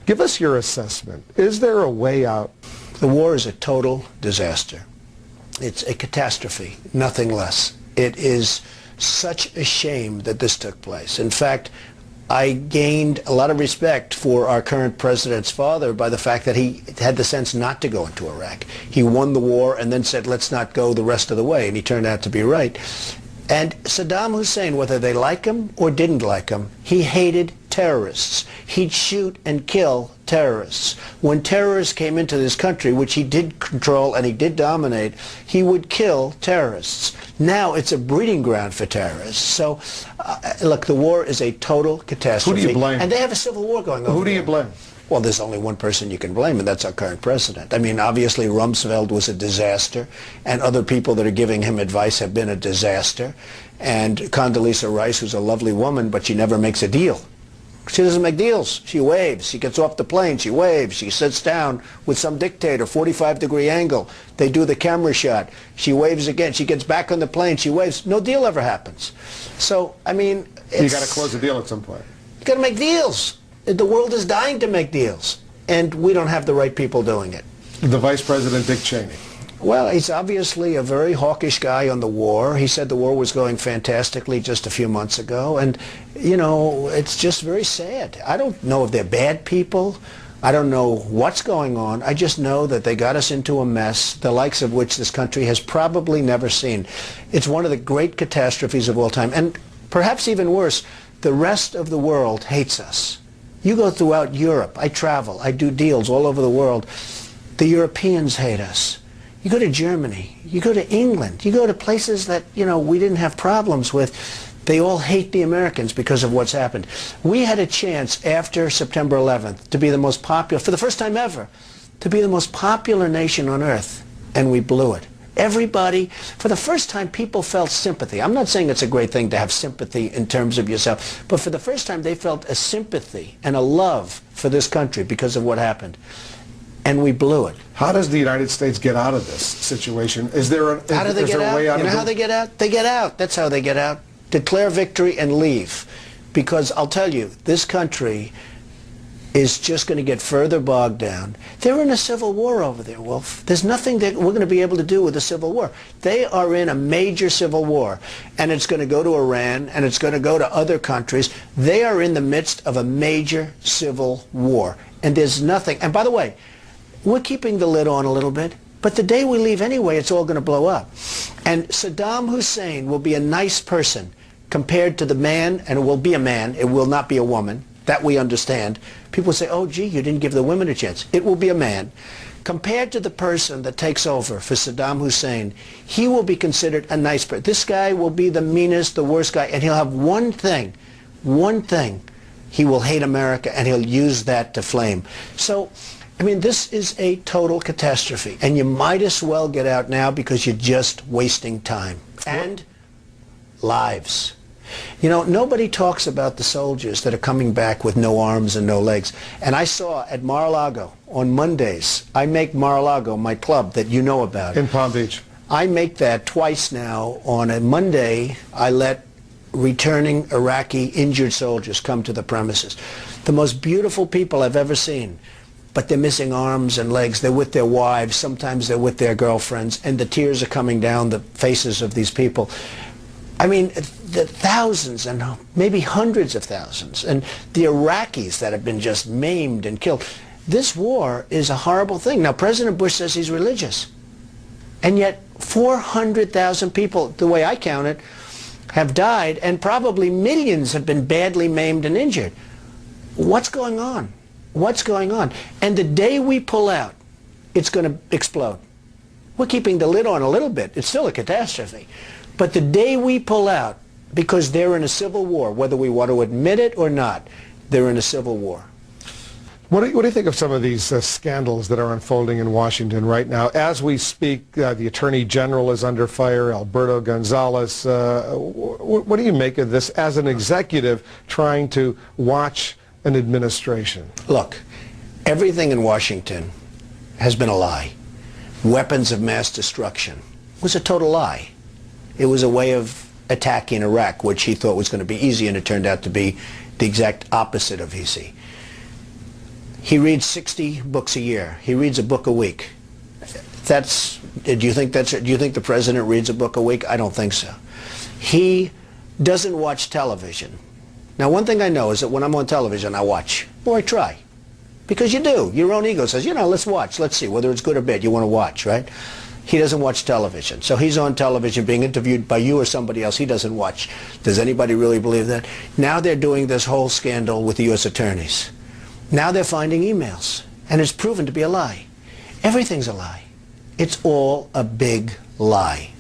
Give us your assessment. Is there a way out? The war is a total disaster. It's a catastrophe, nothing less. It is such a shame that this took place. In fact, I gained a lot of respect for our current president's father by the fact that he had the sense not to go into Iraq. He won the war and then said, let's not go the rest of the way, and he turned out to be right. And Saddam Hussein, whether they like him or didn't like him, he hated terrorists. He'd shoot and kill terrorists. When terrorists came into this country, which he did control and he did dominate, he would kill terrorists. Now it's a breeding ground for terrorists. So, look, the war is a total catastrophe. Who do you blame? And they have a civil war going on. Who do you blame? Well, there's only one person you can blame, and that's our current president. I mean, obviously, Rumsfeld was a disaster, and other people that are giving him advice have been a disaster. And Condoleezza Rice, who's a lovely woman, but she never makes a deal. She doesn't make deals. She waves. She gets off the plane. She waves. She sits down with some dictator, 45-degree angle. They do the camera shot. She waves again. She gets back on the plane. She waves. No deal ever happens. So, I mean, You got to close the deal at some point. You got to make deals. The world is dying to make deals, and we don't have the right people doing it. The Vice President, Dick Cheney. Well, he's obviously a very hawkish guy on the war. He said the war was going fantastically just a few months ago, and, you know, it's just very sad. I don't know if they're bad people. I don't know what's going on. I just know that they got us into a mess, the likes of which this country has probably never seen. It's one of the great catastrophes of all time, and perhaps even worse, the rest of the world hates us. You go throughout Europe. I travel. I do deals all over the world. The Europeans hate us. You go to Germany. You go to England. You go to places that, you know, we didn't have problems with. They all hate the Americans because of what's happened. We had a chance after September 11th to be the most popular, for the first time ever, to be the most popular nation on earth, and we blew it. Everybody, for the first time, people felt sympathy. I'm not saying it's a great thing to have sympathy in terms of yourself, but for the first time they felt a sympathy and a love for this country because of what happened. And we blew it. How does the United States get out of this situation? Is there a, how do they get out? way out? You know how they get out? They get out. That's how they get out. Declare victory and leave. Because I'll tell you, this country is just going to get further bogged down. They're in a civil war over there, Wolf. There's nothing that we're going to be able to do with a civil war. They are in a major civil war, and it's going to go to Iran, and it's going to go to other countries. They are in the midst of a major civil war, and there's nothing. And by the way, we're keeping the lid on a little bit, but the day we leave anyway, it's all going to blow up. And Saddam Hussein will be a nice person compared to the man, and it will be a man, it will not be a woman. That we understand. People say, oh, gee, you didn't give the women a chance. It will be a man. Compared to the person that takes over for Saddam Hussein, he will be considered a nice person. This guy will be the meanest, the worst guy, and he'll have one thing. He will hate America, and he'll use that to flame. So, I mean, this is a total catastrophe, and you might as well get out now because you're just wasting time. And lives. You know, nobody talks about the soldiers that are coming back with no arms and no legs. And I saw at Mar-a-Lago on Mondays, I make Mar-a-Lago my club that you know about. In Palm Beach. I make that twice now. On a Monday, I let returning Iraqi injured soldiers come to the premises. The most beautiful people I've ever seen. But they're missing arms and legs. They're with their wives. Sometimes they're with their girlfriends. And the tears are coming down the faces of these people. I mean, the thousands and maybe hundreds of thousands, and the Iraqis that have been just maimed and killed. This war is a horrible thing. Now, President Bush says he's religious, and yet 400,000 people, the way I count it, have died, and probably millions have been badly maimed and injured. What's going on? What's going on? And the day we pull out, it's going to explode. We're keeping the lid on a little bit. It's still a catastrophe. But the day we pull out, because they're in a civil war, whether we want to admit it or not, they're in a civil war. What do you think of some of these scandals that are unfolding in Washington right now? As we speak, the Attorney General is under fire, Alberto Gonzales. What do you make of this as an executive trying to watch an administration? Look, everything in Washington has been a lie. Weapons of mass destruction was a total lie. It was a way of attacking Iraq, which he thought was going to be easy, and it turned out to be the exact opposite of easy. He reads 60 books a year. He reads a book a week. Do you think the president reads a book a week? I don't think so. He doesn't watch television. Now, one thing I know is that when I'm on television, I watch, or I try. Because you do. Your own ego says, let's watch. Let's see whether it's good or bad. You want to watch, right? He doesn't watch television. So he's on television being interviewed by you or somebody else. He doesn't watch. Does anybody really believe that? Now they're doing this whole scandal with the U.S. attorneys. Now they're finding emails. And it's proven to be a lie. Everything's a lie. It's all a big lie.